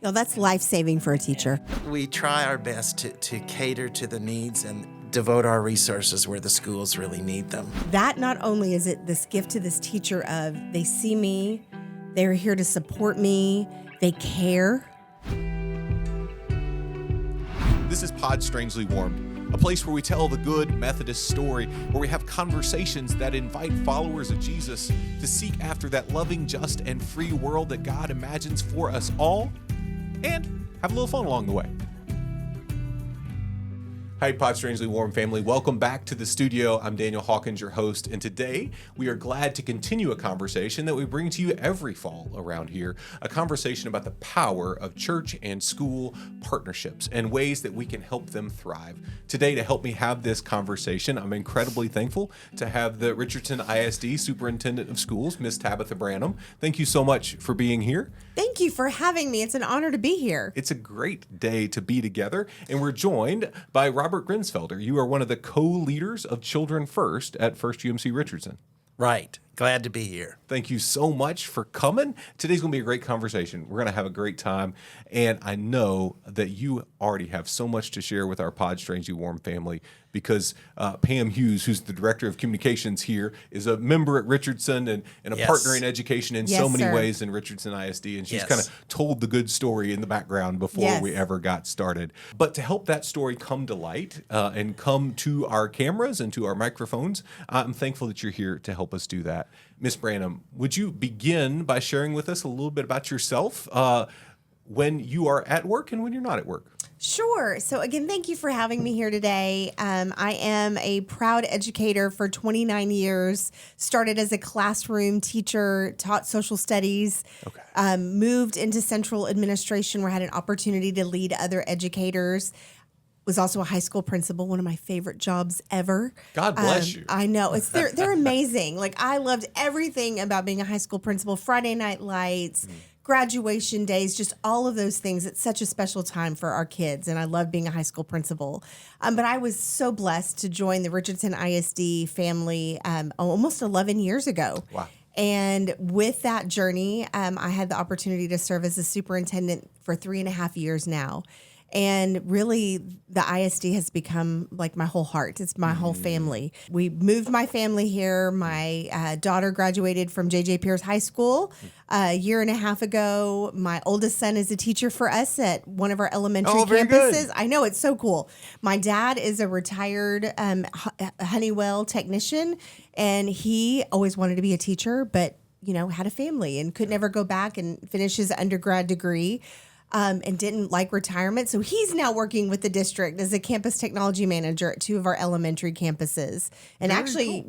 That's life-saving for a teacher. We try our best to cater to the needs and devote our resources where the schools really need them. That not only is it this gift to this teacher of they see me, they're here to support me, they care. This is Pod Strangely Warmed, a place where we tell the good Methodist story, where we have conversations that invite followers of Jesus to seek after that loving, just, and free world that God imagines for us all, and have a little fun along the way. Hi, Pod Strangely Warm family. Welcome back to the studio. I'm Daniel Hawkins, your host, and today we are glad to continue a conversation that we bring to you every fall around here, a conversation about the power of church and school partnerships and ways that we can help them thrive. Today, to help me have this conversation, I'm incredibly thankful to have the Richardson ISD Superintendent of Schools, Miss Tabitha Branum. Thank you so much for being here. Thank you for having me. It's an honor to be here. It's a great day to be together, and we're joined by Robert Grinsfelder. You are one of the co-leaders of Children First at First UMC Richardson. Right. Glad to be here. Thank you so much for coming. Today's going to be a great conversation. We're going to have a great time, and I know that you already have so much to share with our Pod Strangely Warm family because Pam Hughes, who's the Director of Communications here, is a member at Richardson and a partner in education in so many ways in Richardson ISD, and she's kind of told the good story in the background before we ever got started. But to help that story come to light and come to our cameras and to our microphones, I'm thankful that you're here to help us do that. Ms. Branum, would you begin by sharing with us a little bit about yourself when you are at work and when you're not at work? Sure. So again, thank you for having me here today. I am a proud educator for 29 years, started as a classroom teacher, taught social studies, moved into central administration where I had an opportunity to lead other educators. Was also a high school principal, one of my favorite jobs ever. God bless you. I know. They're amazing. Like, I loved everything about being a high school principal, Friday night lights, graduation days, just all of those things. It's such a special time for our kids, and I love being a high school principal. But I was so blessed to join the Richardson ISD family almost 11 years ago. Wow. And with that journey, I had the opportunity to serve as a superintendent for 3.5 years now. And really, the ISD has become like my whole heart. It's my whole family. We moved my family here. My daughter graduated from J.J. Pierce High School a year and a half ago. My oldest son is a teacher for us at one of our elementary campuses. Good. I know, it's so cool. My dad is a retired Honeywell technician, and he always wanted to be a teacher, but had a family and could never go back and finish his undergrad degree. And didn't like retirement. So he's now working with the district as a campus technology manager at 2 of our elementary campuses. And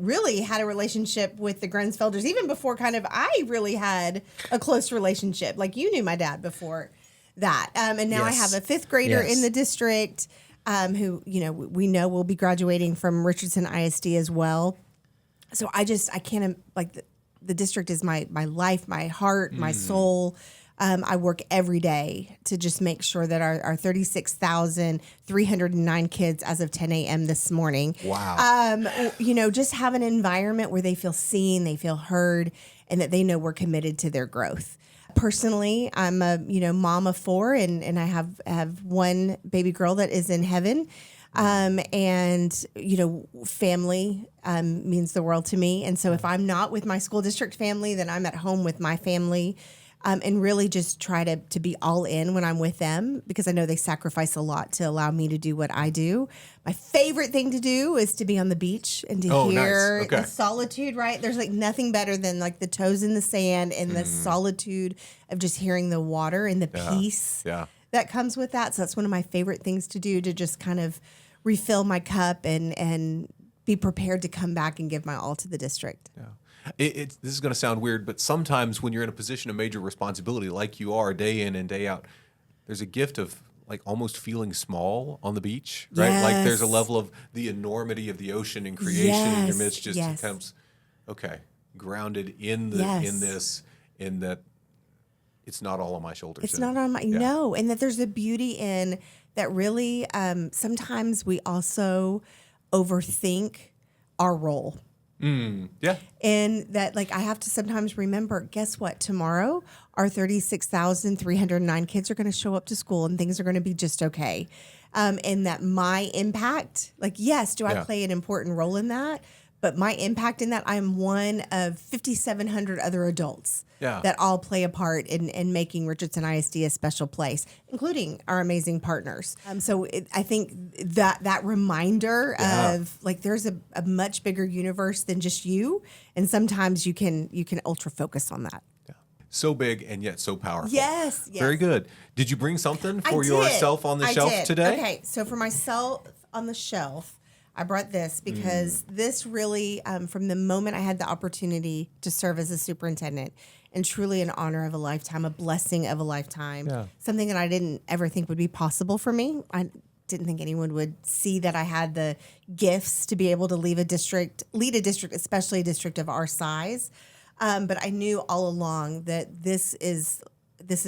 really had a relationship with the Grinsfelders even before I really had a close relationship. Like, you knew my dad before that. And now I have a 5th grader in the district who, we know will be graduating from Richardson ISD as well. So I can't, the district is my life, my heart, my soul. I work every day to just make sure that our 36,309 kids as of 10 a.m. this morning, just have an environment where they feel seen, they feel heard, and that they know we're committed to their growth. Personally, I'm a mom of 4, and I have one baby girl that is in heaven. And family means the world to me. And so if I'm not with my school district family, then I'm at home with my family. And really just try to be all in when I'm with them, because I know they sacrifice a lot to allow me to do what I do. My favorite thing to do is to be on the beach and to hear the solitude, right? There's nothing better than the toes in the sand and the solitude of just hearing the water and the peace that comes with that. So that's one of my favorite things to do, to just kind of refill my cup and be prepared to come back and give my all to the district. Yeah. This is going to sound weird, but sometimes when you're in a position of major responsibility, like you are day in and day out, there's a gift of almost feeling small on the beach, right? Yes. There's a level of the enormity of the ocean and creation in your midst just becomes grounded in this, in that it's not all on my shoulders. It's not on my no, and that there's a beauty in that. Really, sometimes we also overthink our role. Yeah. And that, I have to sometimes remember, guess what? Tomorrow, our 36,309 kids are going to show up to school and things are going to be just okay. And that my impact, like, yes, do I play an important role in that? But my impact in that, I'm one of 5,700 other adults that all play a part in making Richardson ISD a special place, including our amazing partners. I think that reminder of, like, there's a much bigger universe than just you, and sometimes you can ultra focus on that. So big and yet so powerful. Yes. Very good. Did you bring something for yourself on the shelf today? Okay, so for myself on the shelf, I brought this because this really, from the moment I had the opportunity to serve as a superintendent, and truly an honor of a lifetime, a blessing of a lifetime, something that I didn't ever think would be possible for me. I didn't think anyone would see that I had the gifts to be able to lead a district, especially a district of our size. But I knew all along that this is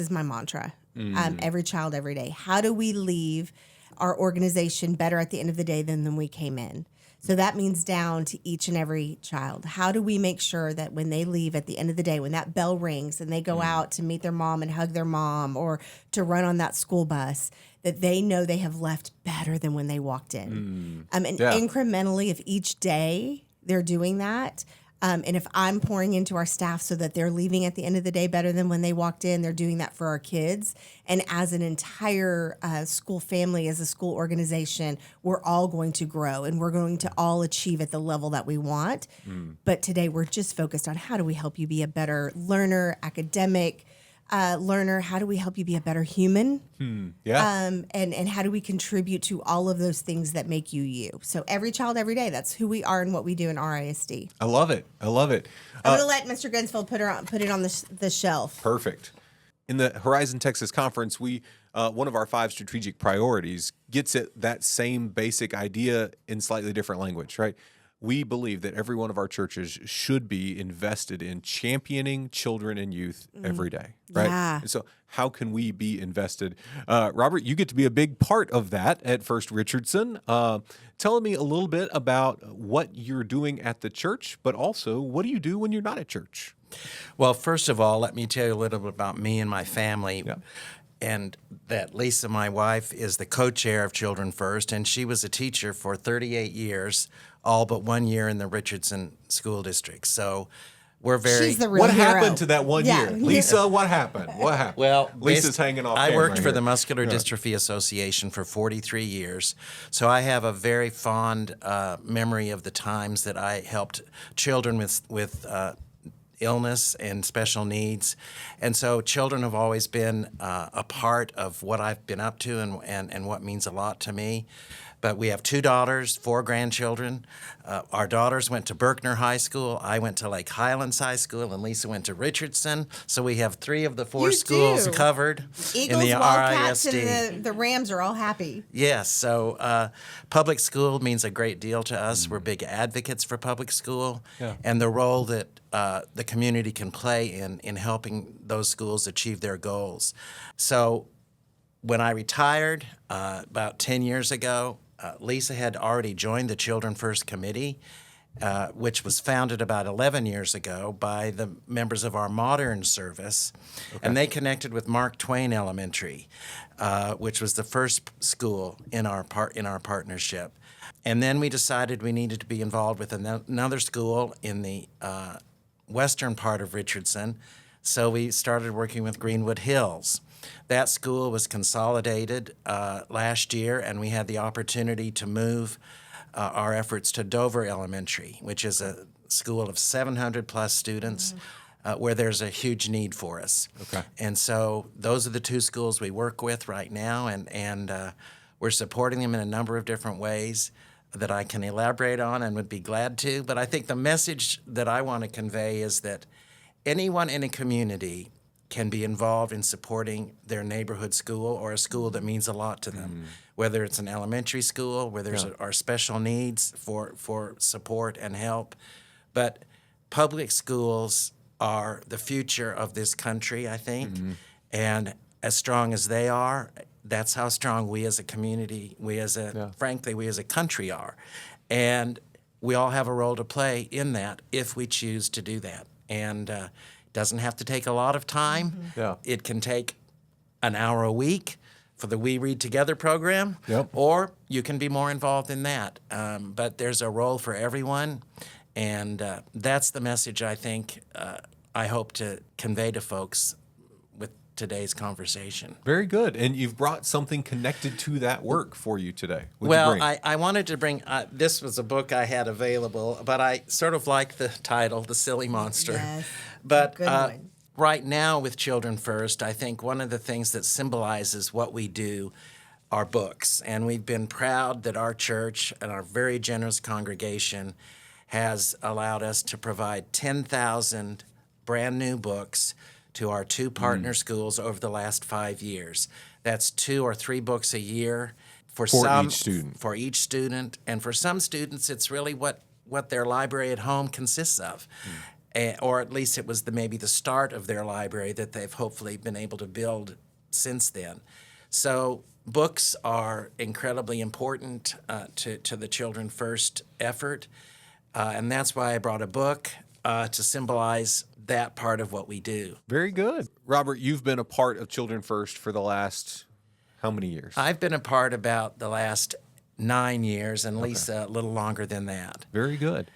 my mantra. Every child, every day. How do we leave our organization better at the end of the day than we came in? So that means down to each and every child. How do we make sure that when they leave at the end of the day, when that bell rings and they go out to meet their mom and hug their mom or to run on that school bus, that they know they have left better than when they walked in? Incrementally, if each day they're doing that, and if I'm pouring into our staff so that they're leaving at the end of the day better than when they walked in, they're doing that for our kids. And as an entire school family, as a school organization, we're all going to grow and we're going to all achieve at the level that we want. But today we're just focused on how do we help you be a better learner, academic learner? How do we help you be a better human? And how do we contribute to all of those things that make you you? So every child, every day, that's who we are and what we do in RISD. I love it. I'm going to let Mr. Grinsfelder put it on the shelf. Perfect. In the Horizon Texas Conference, we one of our 5 strategic priorities gets at that same basic idea in slightly different language, right? We believe that every one of our churches should be invested in championing children and youth every day, right? Yeah. And so how can we be invested? Robert, you get to be a big part of that at First Richardson. Tell me a little bit about what you're doing at the church, but also what do you do when you're not at church? Well, first of all, let me tell you a little bit about me and my family. And that Lisa, my wife, is the co-chair of Children First, and she was a teacher for 38 years, all but 1 year in the Richardson School District. So we're very... She's the real What hero. happened to that 1 year? Lisa, what happened? What happened? Well, Lisa's hanging off. I worked for the Muscular Dystrophy Association for 43 years, so I have a very fond memory of the times that I helped children with illness and special needs. And so children have always been a part of what I've been up to and what means a lot to me. But we have 2 daughters, 4 grandchildren. Our daughters went to Berkner High School. I went to Lake Highlands High School, and Lisa went to Richardson. So we have 3 of the 4 schools covered Eagles, in the Wildcats, RISD. and the Rams are all happy. Yes, so public school means a great deal to us. We're big advocates for public school and the role that the community can play in helping those schools achieve their goals. So when I retired about 10 years ago, Lisa had already joined the Children First Committee, which was founded about 11 years ago by the members of our modern service. And they connected with Mark Twain Elementary, which was the first school in our partnership. And then we decided we needed to be involved with another school in the western part of Richardson, so we started working with Greenwood Hills. That school was consolidated last year, and we had the opportunity to move our efforts to Dover Elementary, which is a school of 700-plus students where there's a huge need for us. And so those are the 2 schools we work with right now, and we're supporting them in a number of different ways that I can elaborate on and would be glad to. But I think the message that I want to convey is that anyone in a community can be involved in supporting their neighborhood school or a school that means a lot to them, whether it's an elementary school where there's our special needs for support and help. But public schools are the future of this country, I think, and as strong as they are, that's how strong we as a community, frankly, we as a country are. And we all have a role to play in that if we choose to do that. And Doesn't have to take a lot of time. Yeah. It can take an hour a week for the We Read Together program, Yep. or you can be more involved in that. But there's a role for everyone, and that's the message I think I hope to convey to folks with today's conversation. Very good. And you've brought something connected to that work for you today. What'd you Well, bring? I wanted to bring, this was a book I had available, but I sort of like the title, The Silly Monster. Yes, But good one. right now with Children First, I think one of the things that symbolizes what we do are books. And we've been proud that our church and our very generous congregation has allowed us to provide 10,000 brand new books to our 2 partner schools over the last 5 years. That's 2 or 3 books a year for some, each student. For each student, and for some students, it's really what their library at home consists of, or at least it was maybe the start of their library that they've hopefully been able to build since then. So books are incredibly important to the Children First effort, and that's why I brought a book to symbolize that part of what we do. Very good. Robert, you've been a part of Children First for the last how many years? I've been a part about the last 9 years, and Lisa a little longer than that. Very good.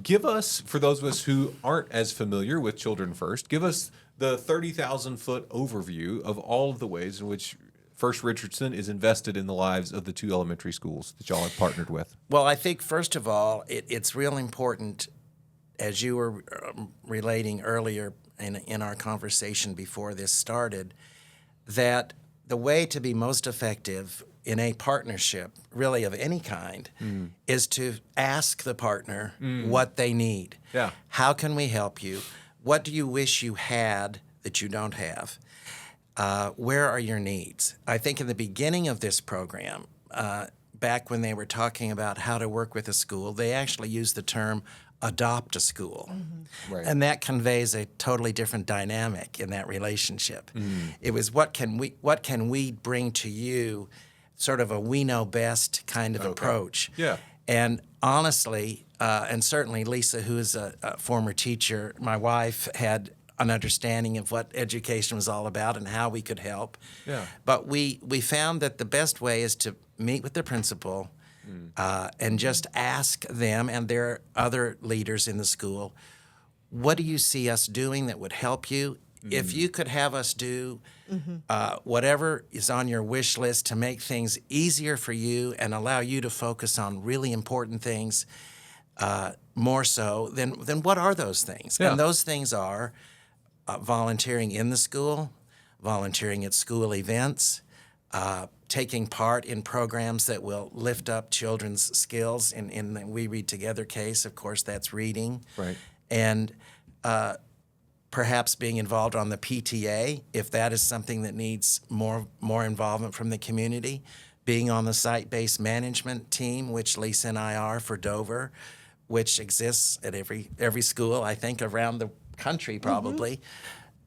Give us, for those of us who aren't as familiar with Children First, give us the 30,000-foot overview of all of the ways in which First Richardson is invested in the lives of the 2 elementary schools that y'all have partnered with. Well, I think, first of all, it's real important, as you were relating earlier in our conversation before this started, that the way to be most effective in a partnership, really of any kind, is to ask the partner what they need. Yeah. How can we help you? What do you wish you had that you don't have? Where are your needs? I think in the beginning of this program, back when they were talking about how to work with a school, they actually used the term adopt a school. Right. And that conveys a totally different dynamic in that relationship. It was what can we bring to you, sort of a we know best kind of approach. Yeah. And honestly, and certainly Lisa, who is a former teacher, my wife, had an understanding of what education was all about and how we could help. Yeah. But we found that the best way is to meet with the principal and just ask them and their other leaders in the school, what do you see us doing that would help you? If you could have us do whatever is on your wish list to make things easier for you and allow you to focus on really important things more so, then what are those things? Yeah. And those things are volunteering in the school, volunteering at school events, taking part in programs that will lift up children's skills. In the We Read Together case, of course, that's reading. Right. And perhaps being involved on the PTA, if that is something that needs more involvement from the community. Being on the site-based management team, which Lisa and I are for Dover, which exists at every school, I think, around the country probably.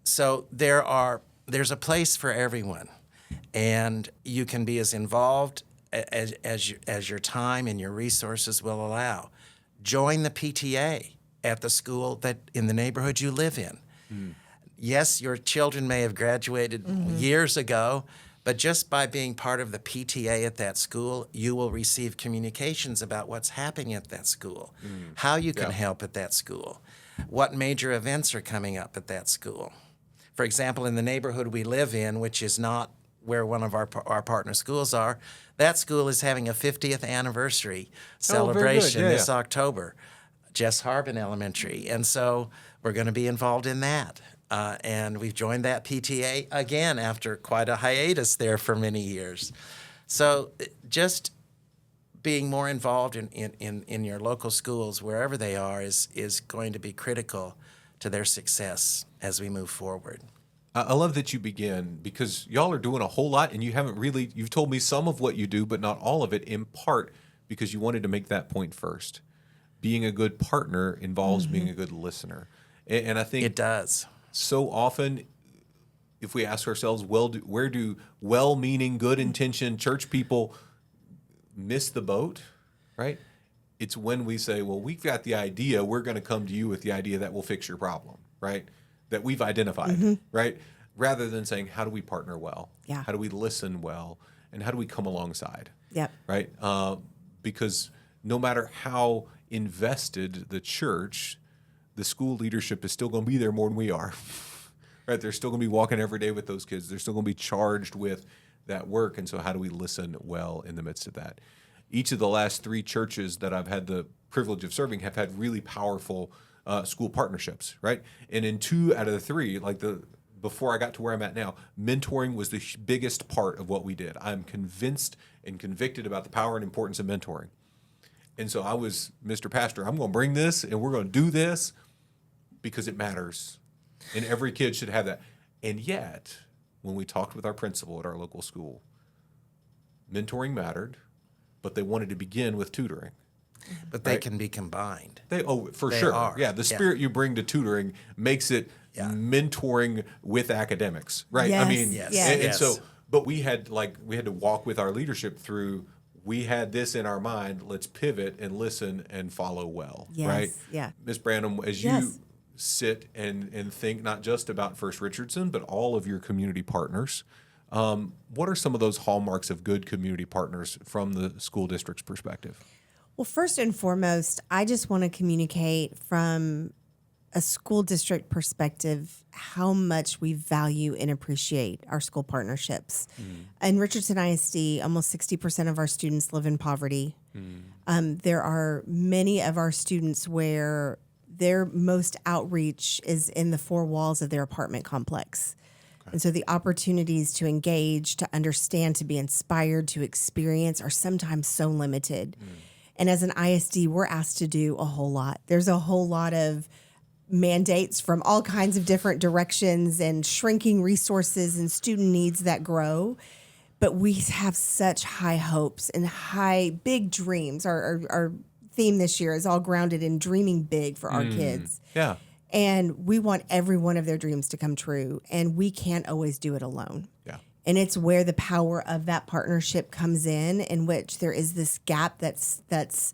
So there's a place for everyone. And you can be as involved as your time and your resources will allow. Join the PTA at the school that in the neighborhood you live in. Yes, your children may have graduated years ago, but just by being part of the PTA at that school, you will receive communications about what's happening at that school, how you can help at that school, what major events are coming up at that school. For example, in the neighborhood we live in, which is not where one of our partner schools are, that school is having a 50th anniversary celebration this October, Jess Harbin Elementary. And so we're going to be involved in that. And we've joined that PTA again after quite a hiatus there for many years. So just being more involved in your local schools, wherever they are, is going to be critical to their success as we move forward. I love that you begin because y'all are doing a whole lot and you've told me some of what you do, but not all of it, in part because you wanted to make that point first. Being a good partner involves being a good listener. And I think it does. So often, if we ask ourselves, where do well-meaning, good-intentioned church people miss the boat, right? It's when we say, well, we've got the idea, we're going to come to you with the idea that will fix your problem, right? that we've identified, right? Rather than saying, how do we partner well? Yeah. How do we listen well? And how do we come alongside? Yep. Right? Because no matter how invested the church, the school leadership is still going to be there more than we are. Right? They're still going to be walking every day with those kids. They're still going to be charged with that work. And so how do we listen well in the midst of that? Each of the last 3 churches that I've had the privilege of serving have had really powerful school partnerships, right? And in 2 out of the 3, before I got to where I'm at now, mentoring was the biggest part of what we did. I'm convinced and convicted about the power and importance of mentoring. And so I was, Mr. Pastor, I'm going to bring this and we're going to do this because it matters. And every kid should have that. And yet, when we talked with our principal at our local school, mentoring mattered, but they wanted to begin with tutoring. But they can be combined. They sure. are. Yeah, the spirit you bring to tutoring makes it mentoring with academics, right? Yes. I mean, Yes. and Yes. so, but we had to walk with our leadership through. We had this in our mind. Let's pivot and listen and follow well, Yes. right? Yeah. Ms. Branum, as you Yes. sit and think not just about First Richardson, but all of your community partners, what are some of those hallmarks of good community partners from the school district's perspective? Well, first and foremost, I just want to communicate from a school district perspective how much we value and appreciate our school partnerships. In Richardson ISD, almost 60% of our students live in poverty. There are many of our students where their most outreach is in the 4 walls of their apartment complex. And so the opportunities to engage, to understand, to be inspired, to experience are sometimes so limited. And as an ISD, we're asked to do a whole lot. There's a whole lot of mandates from all kinds of different directions and shrinking resources and student needs that grow. But we have such high hopes and big dreams. Our theme this year is all grounded in dreaming big for our kids. Yeah. And we want every one of their dreams to come true. And we can't always do it alone. Yeah. And it's where the power of that partnership comes in which there is this gap that's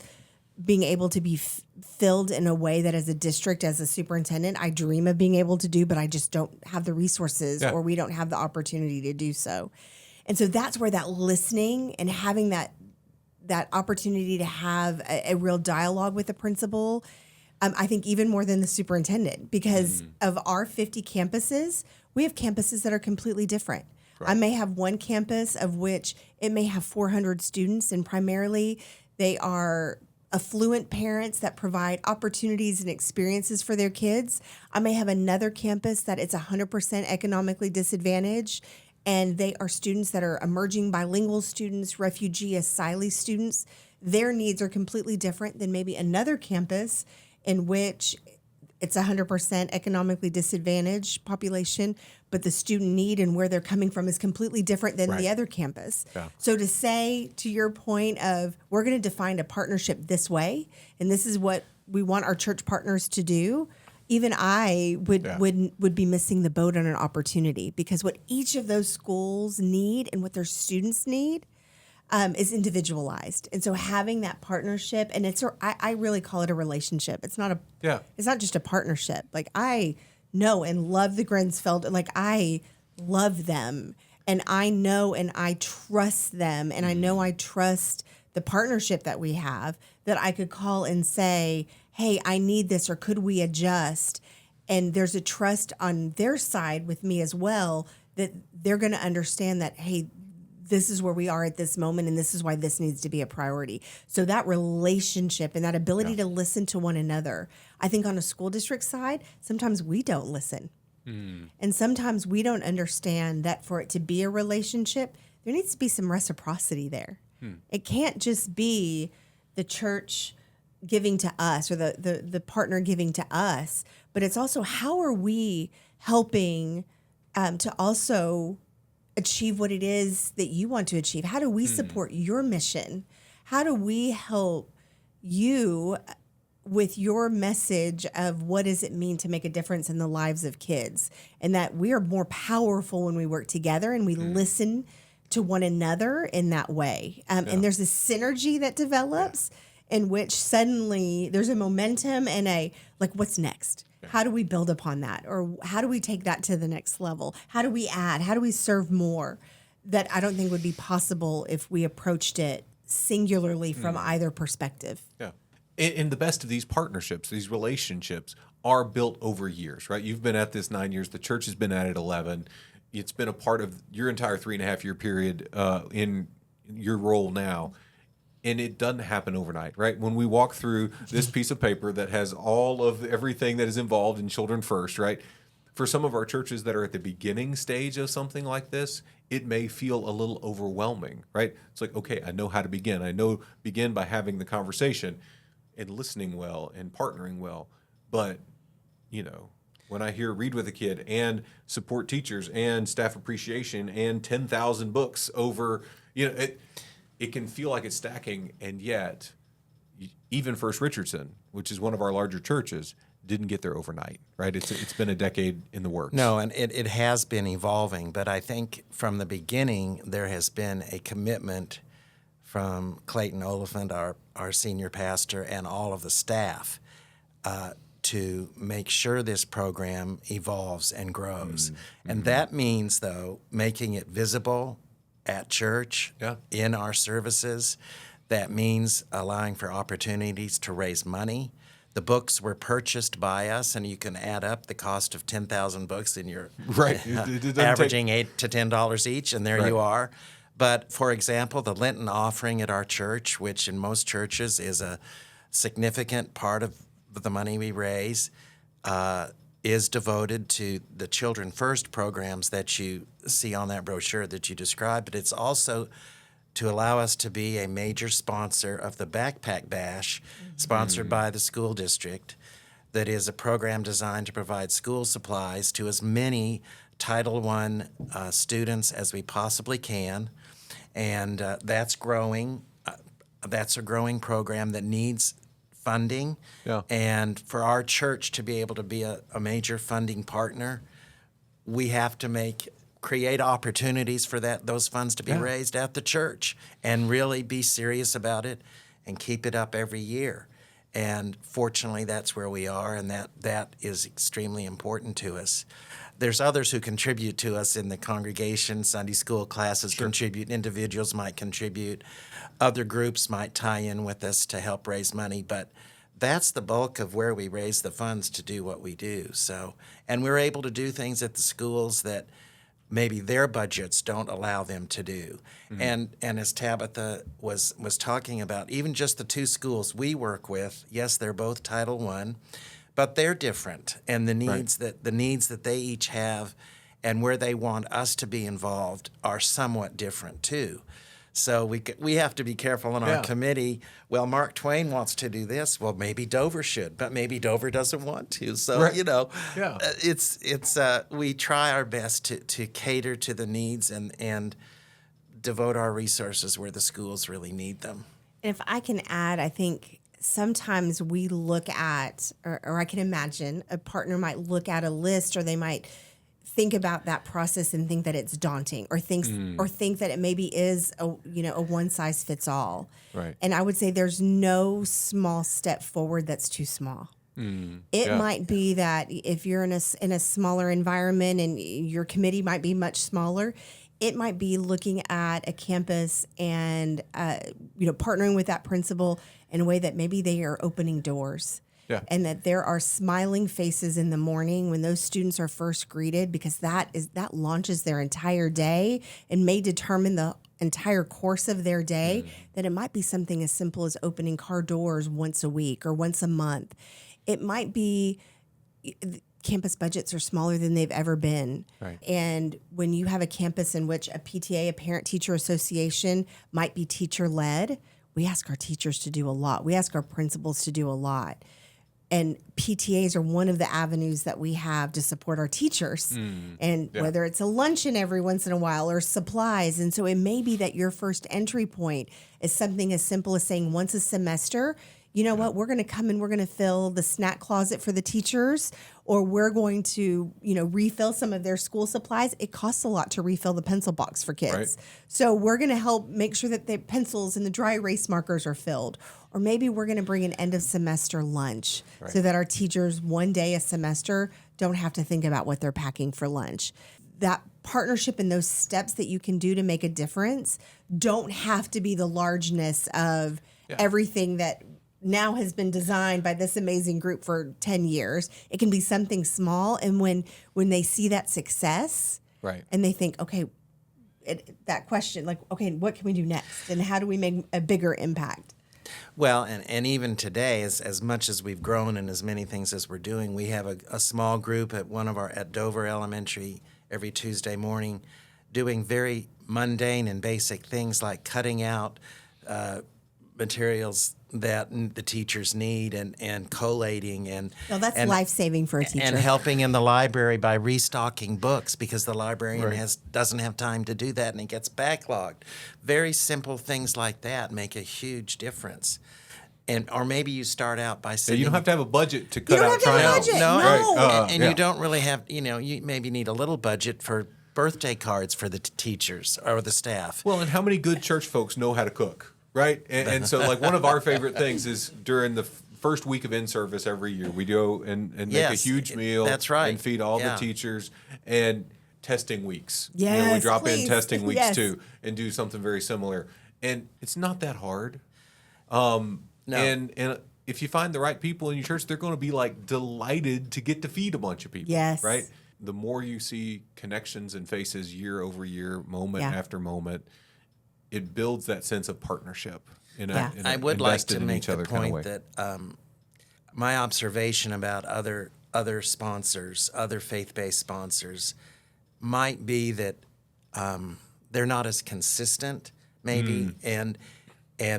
being able to be filled in a way that as a district, as a superintendent, I dream of being able to do, but I just don't have the resources or we don't have the opportunity to do so. And so that's where that listening and having that opportunity to have a real dialogue with the principal, I think even more than the superintendent, because of our 50 campuses, we have campuses that are completely different. Right. I may have one campus of which it may have 400 students, and primarily they are affluent parents that provide opportunities and experiences for their kids. I may have another campus that it's 100% economically disadvantaged, and they are students that are emerging bilingual students, refugee, asylee students. Their needs are completely different than maybe another campus in which it's 100% economically disadvantaged population, but the student need and where they're coming from is completely different than the other campus. Yeah. So to say, to your point of, we're going to define a partnership this way, and this is what we want our church partners to do, even I would be missing the boat on an opportunity, because what each of those schools need and what their students need is individualized. And so having that partnership, and I really call it a relationship. It's not it's not just a partnership. Like, I know and love the Grinsfelder. Like, I love them, and I know and I trust them, and I know I trust the partnership that we have, that I could call and say, hey, I need this, or could we adjust? And there's a trust on their side with me as well, that they're going to understand that, hey, this is where we are at this moment, and this is why this needs to be a priority. So that relationship and that ability to listen to one another. I think on a school district side, sometimes we don't listen. And sometimes we don't understand that for it to be a relationship, there needs to be some reciprocity there. It can't just be the church giving to us, or the partner giving to us, but it's also, how are we helping to also achieve what it is that you want to achieve? How do we support your mission? How do we help you with your message of what does it mean to make a difference in the lives of kids? And that we are more powerful when we work together and we listen to one another in that way. And there's a synergy that develops. in which suddenly there's a momentum and what's next? How do we build upon that? Or how do we take that to the next level? How do we add? How do we serve more? That I don't think would be possible if we approached it singularly from either perspective. Yeah. And the best of these partnerships, these relationships are built over years, right? You've been at this 9 years. The church has been at it 11. It's been a part of your entire 3.5-year period in your role now. And it doesn't happen overnight, right? When we walk through this piece of paper that has all of everything that is involved in Children First, right? For some of our churches that are at the beginning stage of something like this, it may feel a little overwhelming, right? It's like, okay, I know how to begin. Begin by having the conversation and listening well and partnering well. But, when I hear read with a kid and support teachers and staff appreciation and 10,000 books over, it can feel like it's stacking. And yet, even First Richardson, which is one of our larger churches, didn't get there overnight, right? It's been a decade in the works. No, and it has been evolving, but I think from the beginning there has been a commitment from Clayton Oliphant, our senior pastor, and all of the staff to make sure this program evolves and grows. And that means, though, making it visible at church, in our services. That means allowing for opportunities to raise money. The books were purchased by us, and you can add up the cost of 10,000 books in your averaging $8 to $10 each, and there you are. But, for example, the Lenten offering at our church, which in most churches is a significant part of the money we raise, is devoted to the Children First programs that you see on that brochure that you described, but it's also to allow us to be a major sponsor of the Backpack Bash, sponsored by the school district, that is a program designed to provide school supplies to as many Title I students as we possibly can. And that's growing. That's a growing program that needs funding. And for our church to be able to be a major funding partner, we have to create opportunities for those funds to be raised at the church and really be serious about it and keep it up every year. And fortunately, that's where we are, and that is extremely important to us. There's others who contribute to us in the congregation. Sunday school classes contribute. Individuals might contribute. Other groups might tie in with us to help raise money. But that's the bulk of where we raise the funds to do what we do. So, and we're able to do things at the schools that maybe their budgets don't allow them to do. And as Tabitha was talking about, even just the two schools we work with, yes, they're both Title I, but they're different, and the needs that they each have and where they want us to be involved are somewhat different too. So we have to be careful in our committee. Well, Mark Twain wants to do this. Well, maybe Dover should, but maybe Dover doesn't want to. So it's we try our best to cater to the needs and devote our resources where the schools really need them. And if I can add, I think sometimes we look at, or I can imagine a partner might look at a list, or they might think about that process and think that it's daunting, or think that it maybe is a one size fits all. Right. And I would say there's no small step forward that's too small. It might be that if you're in a smaller environment and your committee might be much smaller, it might be looking at a campus and partnering with that principal in a way that maybe they are opening doors. And that there are smiling faces in the morning when those students are first greeted, because that launches their entire day and may determine the entire course of their day. That it might be something as simple as opening car doors once a week or once a month. It might be campus budgets are smaller than they've ever been. Right. And when you have a campus in which a PTA, a parent-teacher association, might be teacher-led, we ask our teachers to do a lot. We ask our principals to do a lot. And PTAs are one of the avenues that we have to support our teachers. Whether it's a luncheon every once in a while or supplies. And so it may be that your first entry point is something as simple as saying once a semester, you know what, we're going to come and we're going to fill the snack closet for the teachers, or we're going to, refill some of their school supplies. It costs a lot to refill the pencil box for kids. So we're going to help make sure that the pencils and the dry erase markers are filled. Or maybe we're going to bring an end of semester lunch so that our teachers one day a semester don't have to think about what they're packing for lunch. That partnership and those steps that you can do to make a difference don't have to be the largeness of everything that now has been designed by this amazing group for 10 years. It can be something small. And when they see that success and they think, okay, that question, like, okay, what can we do next? And how do we make a bigger impact? Well, and even today, as much as we've grown and as many things as we're doing, we have a small group at Dover Elementary every Tuesday morning doing very mundane and basic things like cutting out materials that the teachers need and collating and that's life-saving for a teacher. And helping in the library by restocking books because the librarian doesn't have time to do that and it gets backlogged. Very simple things like that make a huge difference. Or maybe you start out by saying you don't have to have a budget to cut out trials. You don't really have, you maybe need a little budget for birthday cards for the teachers or the staff. Well, and how many good church folks know how to cook, right? And so, like, one of our favorite things is during the first week of in-service every year, we go and make a huge meal. That's right. And feed all the teachers. And testing weeks. Yes, we drop please. in testing weeks, too, and do something very similar. And it's not that hard. No. And if you find the right people in your church, they're going to be like delighted to get to feed a bunch of people. Yes. Right? The more you see connections and faces year over year, moment after moment, it builds that sense of partnership. I would like to make the point that my observation about other sponsors, other faith-based sponsors, might be that they're not as consistent, maybe, and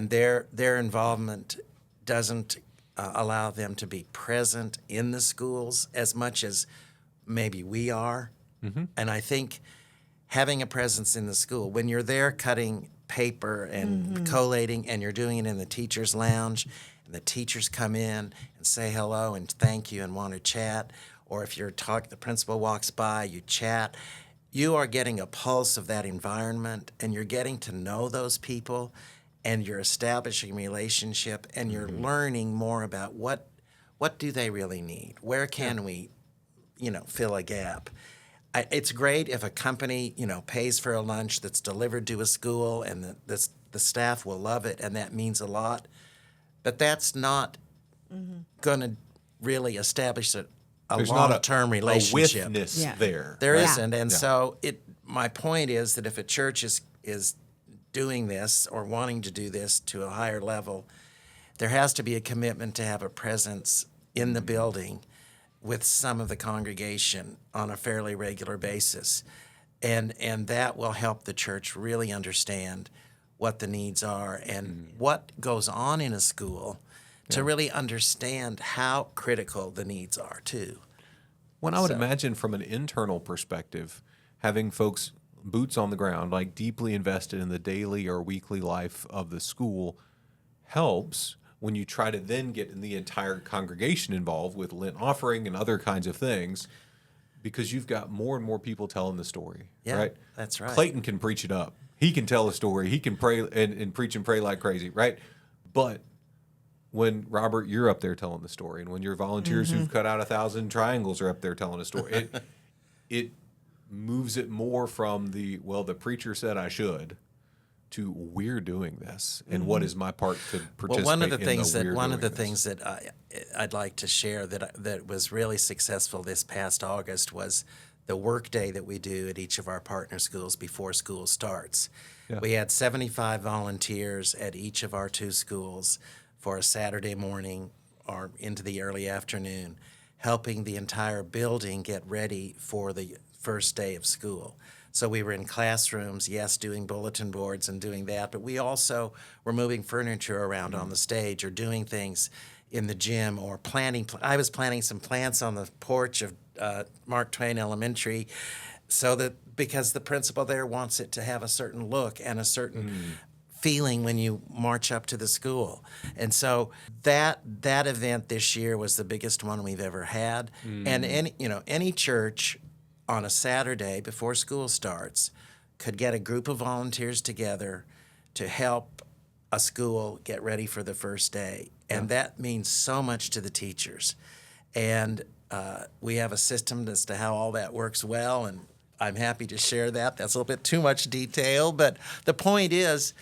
their involvement doesn't allow them to be present in the schools as much as maybe we are. And I think having a presence in the school, when you're there cutting paper and collating and you're doing it in the teacher's lounge and the teachers come in and say hello and thank you and want to chat, or if you're talking, the principal walks by, you chat, you are getting a pulse of that environment and you're getting to know those people. And you're establishing relationship, and you're learning more about what do they really need? Where can we, fill a gap? It's great if a company, pays for a lunch that's delivered to a school, and the staff will love it, and that means a lot. But that's not going to really establish a long-term relationship. There's not a withness there. There isn't, and so my point is that if a church is doing this or wanting to do this to a higher level, there has to be a commitment to have a presence in the building with some of the congregation on a fairly regular basis. And that will help the church really understand what the needs are and what goes on in a school to really understand how critical the needs are too. When I would imagine from an internal perspective, having folks boots on the ground, like deeply invested in the daily or weekly life of the school, helps when you try to then get the entire congregation involved with Lent offering and other kinds of things, because you've got more and more people telling the story. Yeah, right? That's right. Clayton can preach it up. He can tell a story. He can pray and preach and pray like crazy, right? But when, Robert, you're up there telling the story, and when your volunteers who've cut out 1,000 triangles are up there telling a story, it moves it more from the preacher said I should, to we're doing this, and what is my part to participate in the one of the things that I'd like to share that was really successful this past August was the work day that we do at each of our partner schools before school starts. Yeah. We had 75 volunteers at each of our 2 schools for a Saturday morning or into the early afternoon, helping the entire building get ready for the first day of school. So we were in classrooms, doing bulletin boards and doing that, but we also were moving furniture around on the stage or doing things in the gym or planting. I was planting some plants on the porch of Mark Twain Elementary because the principal there wants it to have a certain look and a certain feeling when you march up to the school. And so that event this year was the biggest one we've ever had. And any church on a Saturday before school starts could get a group of volunteers together to help a school get ready for the first day. And that means so much to the teachers. And we have a system as to how all that works well, and I'm happy to share that. That's a little bit too much detail, but the point is,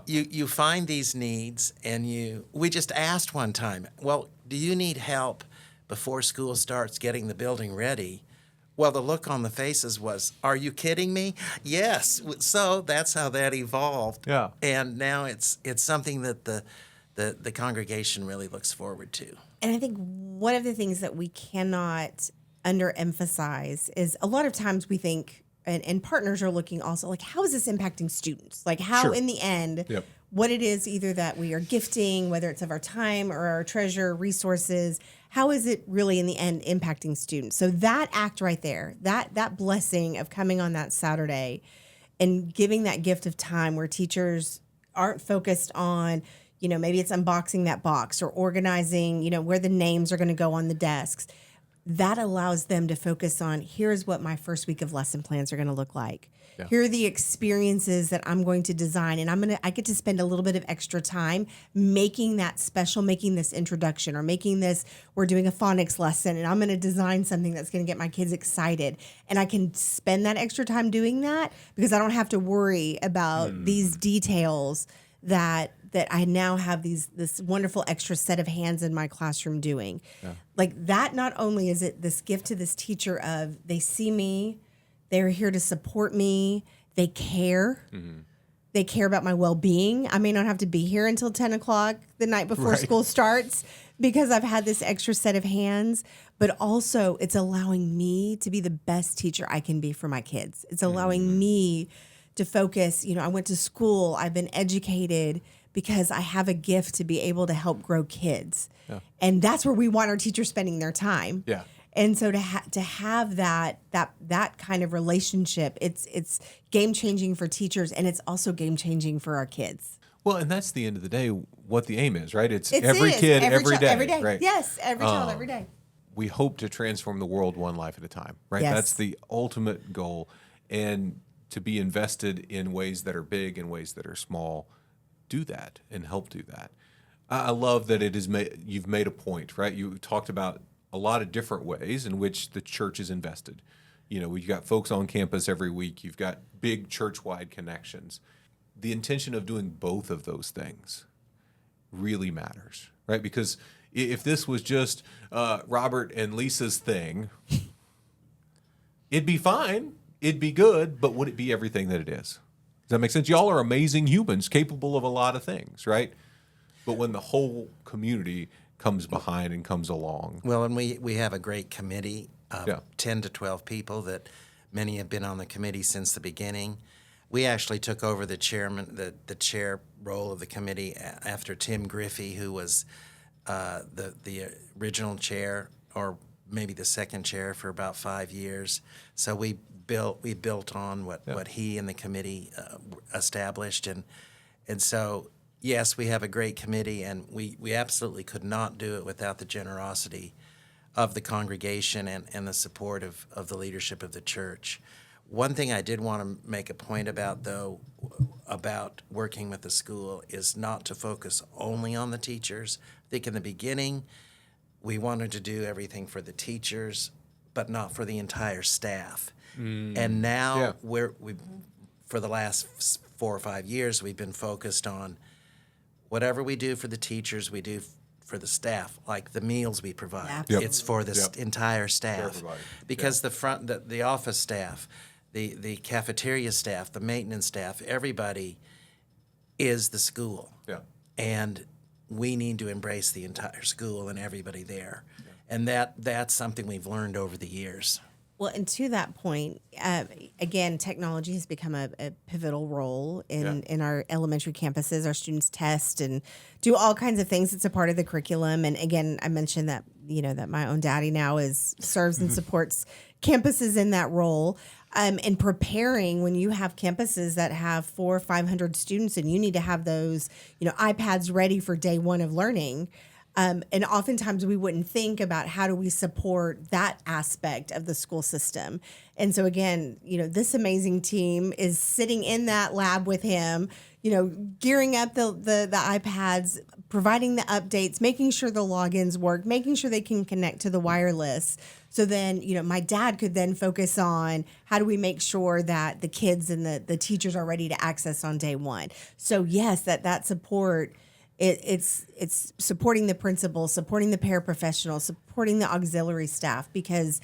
you find these needs, and we just asked one time, well, do you need help before school starts getting the building ready? Well, the look on the faces was, are you kidding me? Yes. So that's how that evolved. Yeah. And now it's something that the congregation really looks forward to. And I think one of the things that we cannot underemphasize is a lot of times we think, and partners are looking also, like, how is this impacting students? Like, how in the end, what it is either that we are gifting, whether it's of our time or our treasure, resources, how is it really in the end impacting students? So that act right there, that blessing of coming on that Saturday and giving that gift of time where teachers aren't focused on, maybe it's unboxing that box or organizing, where the names are going to go on the desks. That allows them to focus on, here's what my first week of lesson plans are going to look like. Yeah. Here are the experiences that I'm going to design. And I get to spend a little bit of extra time making that special, making this introduction, or making this, we're doing a phonics lesson and I'm going to design something that's going to get my kids excited. And I can spend that extra time doing that because I don't have to worry about these details that I now have this wonderful extra set of hands in my classroom doing. Yeah. Like that, not only is it this gift to this teacher of they see me, they're here to support me, they care. Mm-hmm. They care about my well-being. I may not have to be here until 10 o'clock the night before school starts because I've had this extra set of hands, but also it's allowing me to be the best teacher I can be for my kids. It's allowing me to focus. I went to school, I've been educated, because I have a gift to be able to help grow kids. Yeah. And that's where we want our teachers spending their time. Yeah. And so to have that kind of relationship, it's game-changing for teachers, and it's also game-changing for our kids. Well, and that's the end of the day what the aim is, right? It's every kid, every day. Every day. Right? Yes, every child, every day. We hope to transform the world one life at a time, right? Yes. That's the ultimate goal. And to be invested in ways that are big and ways that are small, do that and help do that. I love that you've made a point, right? You talked about a lot of different ways in which the church is invested. We've got folks on campus every week. You've got big church-wide connections. The intention of doing both of those things really matters, right? Because if this was just Robert and Lisa's thing, it'd be fine. It'd be good, but would it be everything that it is? Does that make sense? Y'all are amazing humans, capable of a lot of things, right? But when the whole community comes behind and comes along. Well, and we have a great committee of 10 to 12 people that many have been on the committee since the beginning. We actually took over the chair role of the committee after Tim Griffey, who was the original chair, or maybe the second chair, for about 5 years. So we built on what he and the committee established, and so yes, we have a great committee, and we absolutely could not do it without the generosity of the congregation and the support of the leadership of the church. One thing I did want to make a point about, though, about working with the school is not to focus only on the teachers. I think in the beginning we wanted to do everything for the teachers, but not for the entire staff. And now we for the last 4 or 5 years, we've been focused on whatever we do for the teachers, we do for the staff, like the meals we provide. It's for the entire staff. Because the office staff, the cafeteria staff, the maintenance staff, everybody is the school. Yeah. And we need to embrace the entire school and everybody there. Yeah. And that's something we've learned over the years. Well, and to that point, again, technology has become a pivotal role in our elementary campuses. Our students test and do all kinds of things. It's a part of the curriculum. And again, I mentioned that, that my own daddy now serves and supports campuses in that role. And preparing when you have campuses that have 400 or 500 students and you need to have those, iPads ready for day one of learning. And oftentimes we wouldn't think about how do we support that aspect of the school system. And so again, this amazing team is sitting in that lab with him, gearing up the iPads, providing the updates, making sure the logins work, making sure they can connect to the wireless. So then, my dad could then focus on how do we make sure that the kids and the teachers are ready to access on day one. So yes, that support, it's supporting the principal, supporting the paraprofessionals, supporting the auxiliary staff, because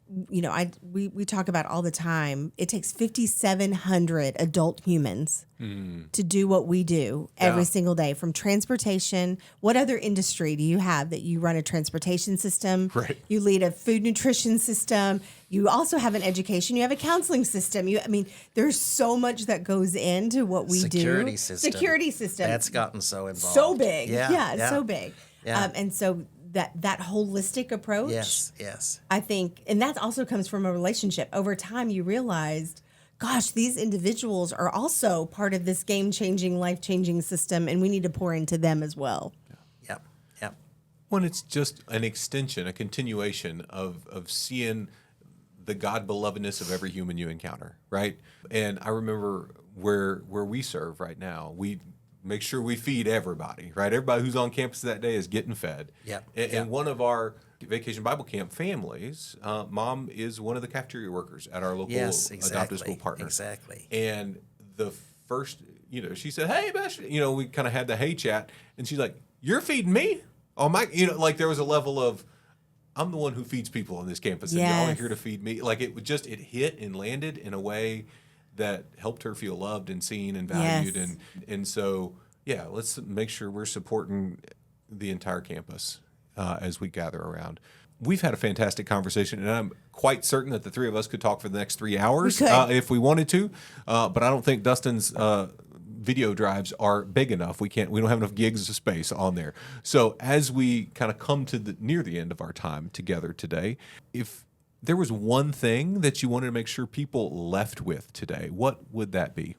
we talk about all the time, it takes 5,700 adult humans to do what we do every single day, from transportation. What other industry do you have that you run a transportation system? Right. You lead a food nutrition system. You also have an education. You have a counseling system. There's so much that goes into what we Security do. system. Security system. That's gotten so involved. So big. Yeah, It's so big. Yeah. And so that holistic approach. Yes. I think, and that also comes from a relationship. Over time, you realized, gosh, these individuals are also part of this game-changing, life-changing system, and we need to pour into them as well. Yep. When it's just an extension, a continuation of seeing the God-belovedness of every human you encounter, right? And I remember where we serve right now, we make sure we feed everybody, right? Everybody who's on campus that day is getting fed. Yep. And one of our Vacation Bible Camp families, mom is one of the cafeteria workers at our local adopted school partner. Exactly. And the first, she said, "Hey, Bash," we kind of had the hey chat, and she's like, "You're feeding me?" Oh my, like there was a level of, I'm the one who feeds people on this campus, and y'all are here to feed me. Like it hit and landed in a way that helped her feel loved and seen and valued. Yes. And so, let's make sure we're supporting the entire campus as we gather around. We've had a fantastic conversation, and I'm quite certain that the three of us could talk for the next 3 hours if we wanted to. But I don't think Dustin's video drives are big enough. We don't have enough gigs of space on there. So as we kind of come to near the end of our time together today, if there was one thing that you wanted to make sure people left with today, what would that be?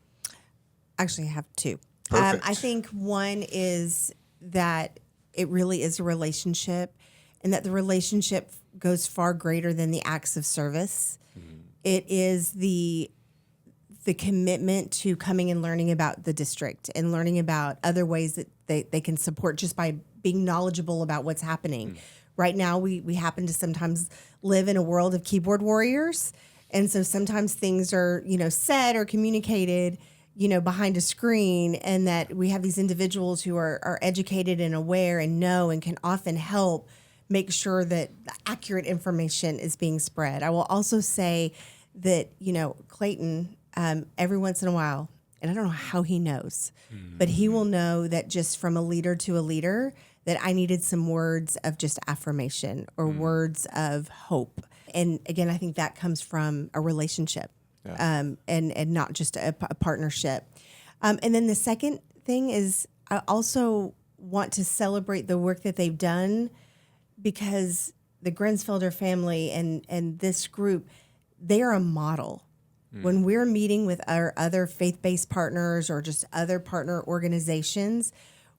Actually, I have two. Perfect. I think one is that it really is a relationship, and that the relationship goes far greater than the acts of service. Mm-hmm. It is the commitment to coming and learning about the district and learning about other ways that they can support just by being knowledgeable about what's happening. Mm. Right now, we happen to sometimes live in a world of keyboard warriors. And so sometimes things are, said or communicated, behind a screen, and that we have these individuals who are educated and aware and know and can often help make sure that the accurate information is being spread. I will also say that, Clayton, every once in a while, and I don't know how he knows, but he will know that just from a leader to a leader, that I needed some words of just affirmation or words of hope. And again, I think that comes from a relationship. Yeah. And not just a partnership. And then the second thing is I also want to celebrate the work that they've done, because the Grinsfelder family and this group, they are a model. When we're meeting with our other faith-based partners or just other partner organizations,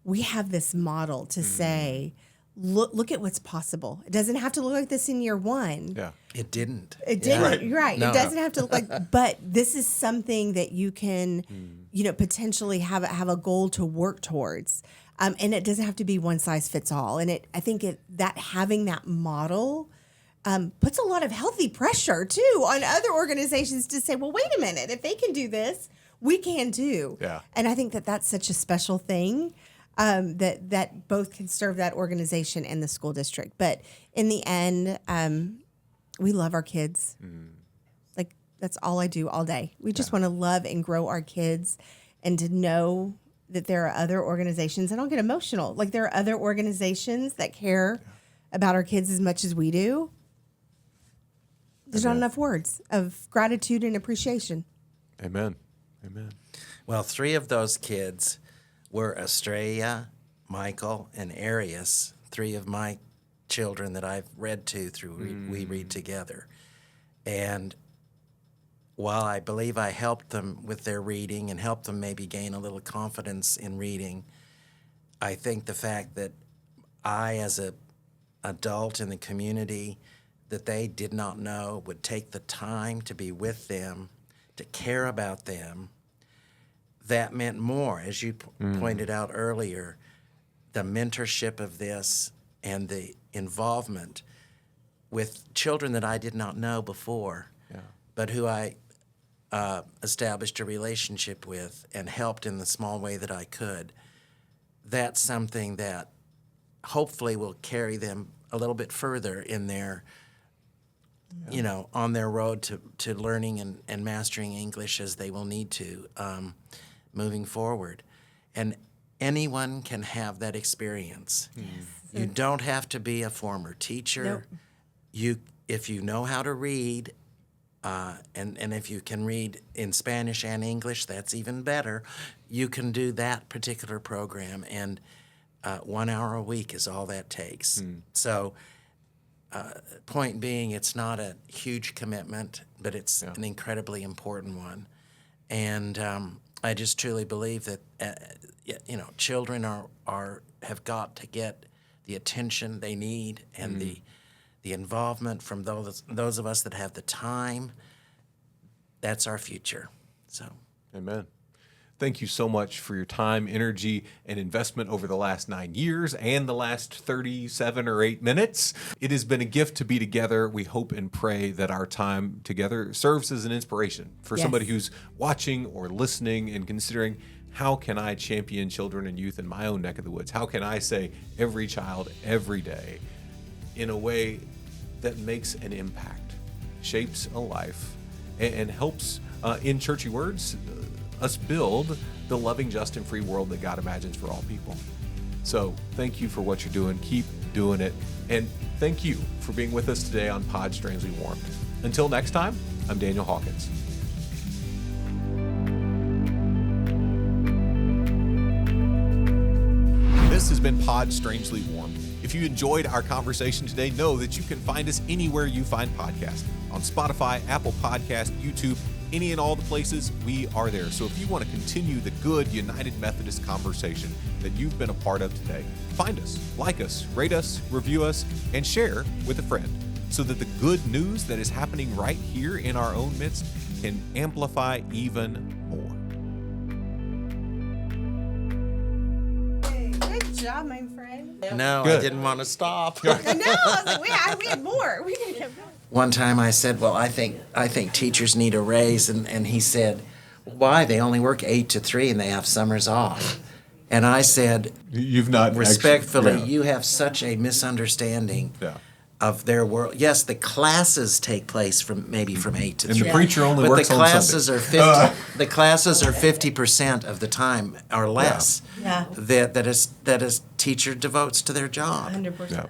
we have this model to say, look at what's possible. It doesn't have to look like this in year one. Yeah. It didn't. It didn't. Yeah. Right. No. It doesn't have to look like, but this is something that you can, potentially have a goal to work towards. And it doesn't have to be one size fits all. And I think that having that model puts a lot of healthy pressure too on other organizations to say, well, wait a minute, if they can do this, we can too. Yeah. And I think that that's such a special thing. That both can serve that organization and the school district. But in the end, we love our kids. Like, that's all I do all day. We just want to love and grow our kids, and to know that there are other organizations, and I'll get emotional. Like, there are other organizations that care about our kids as much as we do. There's not enough words of gratitude and appreciation. Amen. Well, 3 of those kids were Estrella, Michael, and Arius, 3 of my children that I've read to through We Read Together. And while I believe I helped them with their reading and helped them maybe gain a little confidence in reading, I think the fact that I, as a adult in the community that they did not know, would take the time to be with them, to care about them, that meant more. As you pointed out earlier, the mentorship of this and the involvement with children that I did not know before, but who I established a relationship with and helped in the small way that I could. That's something that hopefully will carry them a little bit further in their, you know, on their road to learning and mastering English as they will need to moving forward. And anyone can have that experience. Yes. You don't have to be a former teacher. Nope. If you know how to read, and if you can read in Spanish and English, that's even better. You can do that particular program, and 1 hour a week is all that takes. So, point being, it's not a huge commitment, but it's an incredibly important one. And I just truly believe that you know, children have got to get the attention they need and the involvement from those of us that have the time. That's our future. So, amen. Thank you so much for your time, energy, and investment over the last 9 years and the last 37 or 8 minutes. It has been a gift to be together. We hope and pray that our time together serves as an inspiration for somebody who's watching or listening and considering, how can I champion children and youth in my own neck of the woods? How can I say every child, every day, in a way that makes an impact, shapes a life, and helps, in churchy words, us build the loving, just, and free world that God imagines for all people. So thank you for what you're doing. Keep doing it. And thank you for being with us today on Pod Strangely Warmed. Until next time, I'm Daniel Hawkins. This has been Pod Strangely Warmed. If you enjoyed our conversation today, know that you can find us anywhere you find podcasts. On Spotify, Apple Podcast, YouTube, any and all the places, we are there. So if you want to continue the good United Methodist conversation that you've been a part of today, find us, like us, rate us, review us, and share with a friend so that the good news that is happening right here in our own midst can amplify even more. Good job, my friend. no, Good. I didn't want to stop. I know. I was like, we had more. We gotta keep going. One time I said, well, I think teachers need a raise, and he said, why? They only work 8 to 3 and they have summers off. And I said, You've not respectfully, you have such a misunderstanding of their world. Yes, the classes take place from 8 to 3. And the preacher only but works the on classes Sunday. are 50. The classes are 50% of the time or less. Yeah. That is teacher devotes to their job. 100%. Yeah.